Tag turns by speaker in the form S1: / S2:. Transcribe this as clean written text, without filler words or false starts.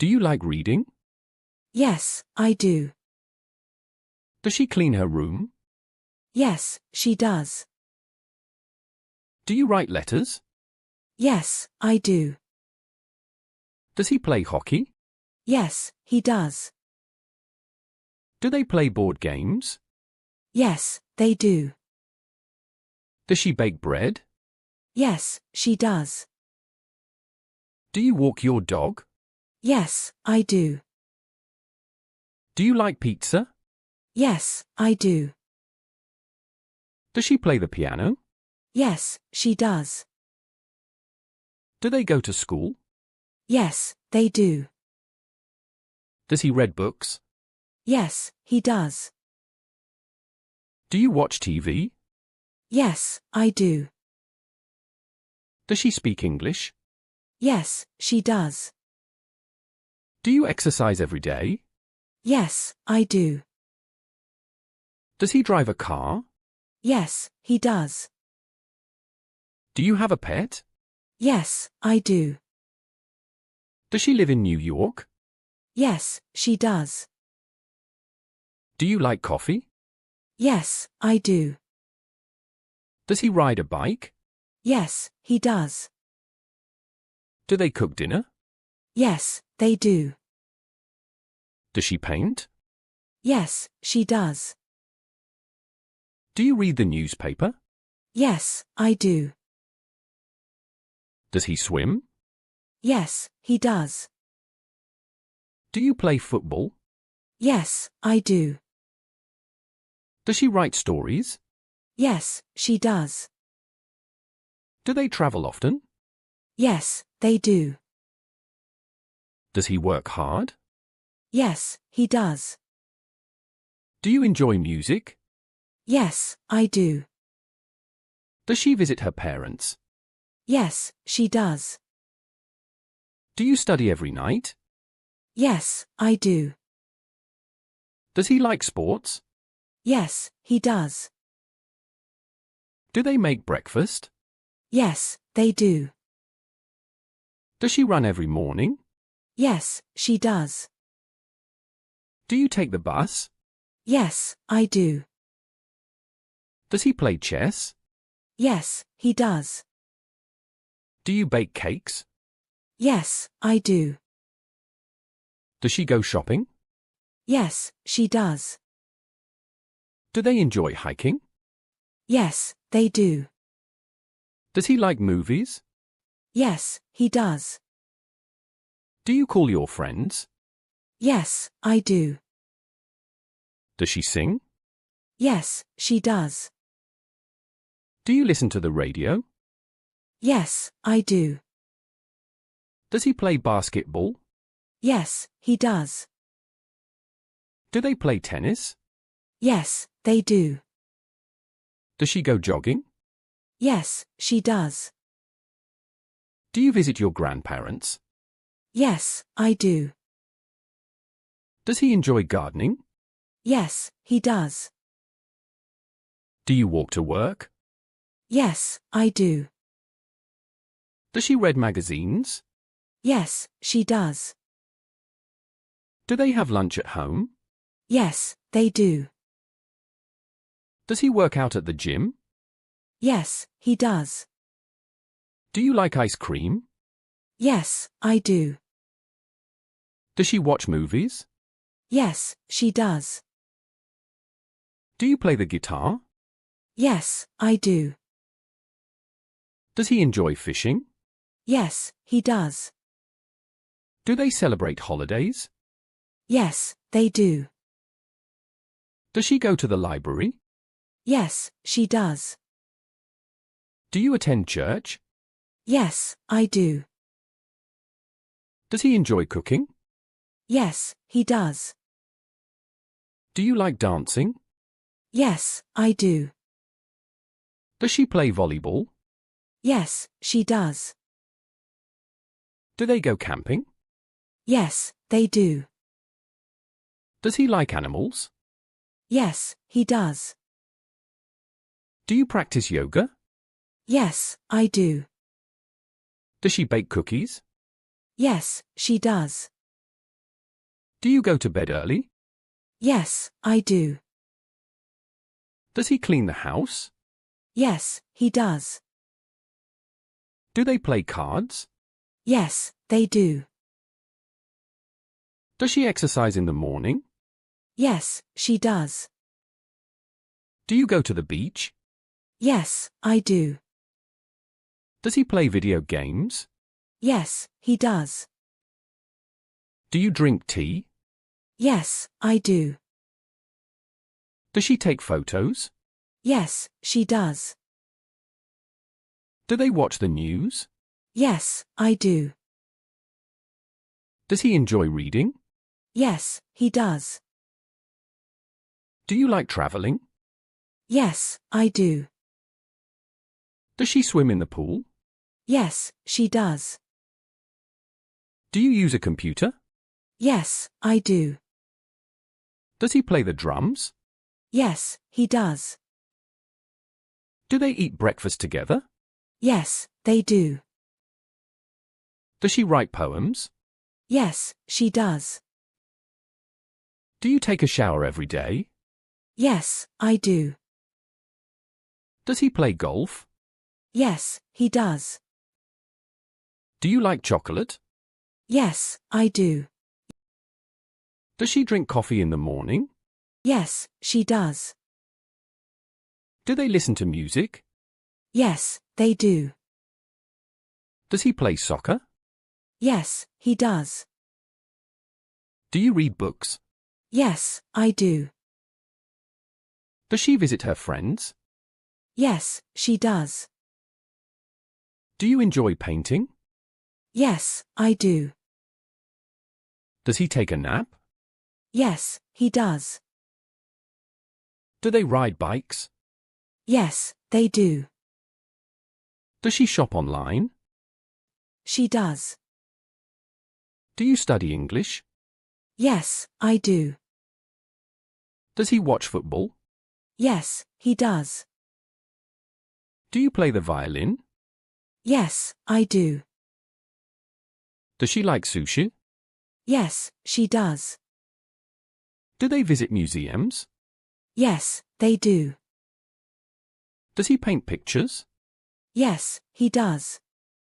S1: Do you like reading?
S2: Yes, I do.
S1: Does she clean her room?
S2: Yes, she does.
S1: Do you write letters?
S2: Yes, I do.
S1: Does he play hockey?
S2: Yes, he does.
S1: Do they play board games?
S2: Yes, they do.
S1: Does she bake bread?
S2: Yes, she does.
S1: Do you walk your dog?
S2: Yes, I do.
S1: Do you like pizza?
S2: Yes, I do.
S1: Does she play the piano?
S2: Yes, she does.
S1: Do they go to school?
S2: Yes, they do.
S1: Does he read books?
S2: Yes, he does.
S1: Do you watch TV?
S2: Yes, I do.
S1: Does she speak English?
S2: Yes, she does.
S1: Do you exercise every day?
S2: Yes, I do.
S1: Does he drive a car?
S2: Yes, he does.
S1: Do you have a pet?
S2: Yes, I do.
S1: Does she live in New York?
S2: Yes, she does.
S1: Do you like coffee?
S2: Yes, I do.
S1: Does he ride a bike?
S2: Yes, he does.
S1: Do they cook dinner?
S2: Yes, they do.
S1: Does she paint?
S2: Yes, she does.
S1: Do you read the newspaper?
S2: Yes, I do.
S1: Does he swim?
S2: Yes, he does.
S1: Do you play football?
S2: Yes, I do.
S1: Does she write stories?
S2: Yes, she does.
S1: Do they travel often?
S2: Yes, they do.
S1: Does he work hard?
S2: Yes, he does.
S1: Do you enjoy music?
S2: Yes, I do.
S1: Does she visit her parents?
S2: Yes, she does.
S1: Do you study every night?
S2: Yes, I do.
S1: Does he like sports?
S2: Yes, he does.
S1: Do they make breakfast?
S2: Yes, they do.
S1: Does she run every morning?
S2: Yes, she does.
S1: Do you take the bus?
S2: Yes, I do.
S1: Does he play chess?
S2: Yes, he does.
S1: Do you bake cakes?
S2: Yes, I do.
S1: Does she go shopping?
S2: Yes, she does.
S1: Do they enjoy hiking?
S2: Yes, they do.
S1: Does he like movies?
S2: Yes, he does.
S1: Do you call your friends?
S2: Yes, I do.
S1: Does she sing?
S2: Yes, she does.
S1: Do you listen to the radio?
S2: Yes, I do.
S1: Does he play basketball?
S2: Yes, he does.
S1: Do they play tennis?
S2: Yes, they do.
S1: Does she go jogging?
S2: Yes, she does.
S1: Do you visit your grandparents?
S2: Yes, I do.
S1: Does he enjoy gardening?
S2: Yes, he does.
S1: Do you walk to work?
S2: Yes, I do.
S1: Does she read magazines?
S2: Yes, she does.
S1: Do they have lunch at home?
S2: Yes, they do.
S1: Does he work out at the gym?
S2: Yes, he does.
S1: Do you like ice cream?
S2: Yes, I do.
S1: Does she watch movies?
S2: Yes, she does.
S1: Do you play the guitar?
S2: Yes, I do.
S1: Does he enjoy fishing?
S2: Yes, he does.
S1: Do they celebrate holidays?
S2: Yes, they do.
S1: Does she go to the library?
S2: Yes, she does.
S1: Do you attend church?
S2: Yes, I do.
S1: Does he enjoy cooking?
S2: Yes, he does.
S1: Do you like dancing?
S2: Yes, I do.
S1: Does she play volleyball?
S2: Yes, she does.
S1: Do they go camping?
S2: Yes, they do.
S1: Does he like animals?
S2: Yes, he does.
S1: Do you practice yoga?
S2: Yes, I do.
S1: Does she bake cookies?
S2: Yes, she does.
S1: Do you go to bed early?
S2: Yes, I do.
S1: Does he clean the house?
S2: Yes, he does.
S1: Do they play cards?
S2: Yes, they do.
S1: Does she exercise in the morning?
S2: Yes, she does.
S1: Do you go to the beach?
S2: Yes, I do.
S1: Does he play video games?
S2: Yes, he does.
S1: Do you drink tea?
S2: Yes, I do.
S1: Does she take photos?
S2: Yes, she does.
S1: Do they watch the news?
S2: Yes, I do.
S1: Does he enjoy reading?
S2: Yes, he does.
S1: Do you like traveling?
S2: Yes, I do.
S1: Does she swim in the pool?
S2: Yes, she does.
S1: Do you use a computer?
S2: Yes, I do.
S1: Does he play the drums?
S2: Yes, he does.
S1: Do they eat breakfast together?
S2: Yes, they do.
S1: Does she write poems?
S2: Yes, she does.
S1: Do you take a shower every day?
S2: Yes, I do.
S1: Does he play golf?
S2: Yes, he does.
S1: Do you like chocolate?
S2: Yes, I do.
S1: Does she drink coffee in the morning?
S2: Yes, she does.
S1: Do they listen to music?
S2: Yes, they do.
S1: Does he play soccer?
S2: Yes, he does.
S1: Do you read books?
S2: Yes, I do.
S1: Does she visit her friends?
S2: Yes, she does.
S1: Do you enjoy painting?
S2: Yes, I do.
S1: Does he take a nap?
S2: Yes, he does.
S1: Do they ride bikes?
S2: Yes, they do.
S1: Does she shop online?
S2: She does.
S1: Do you study English?
S2: Yes, I do.
S1: Does he watch football?
S2: Yes, he does.
S1: Do you play the violin?
S2: Yes, I do.
S1: Does she like sushi?
S2: Yes, she does.
S1: Do they visit museums?
S2: Yes, they do.
S1: Does he paint pictures?
S2: Yes, he does.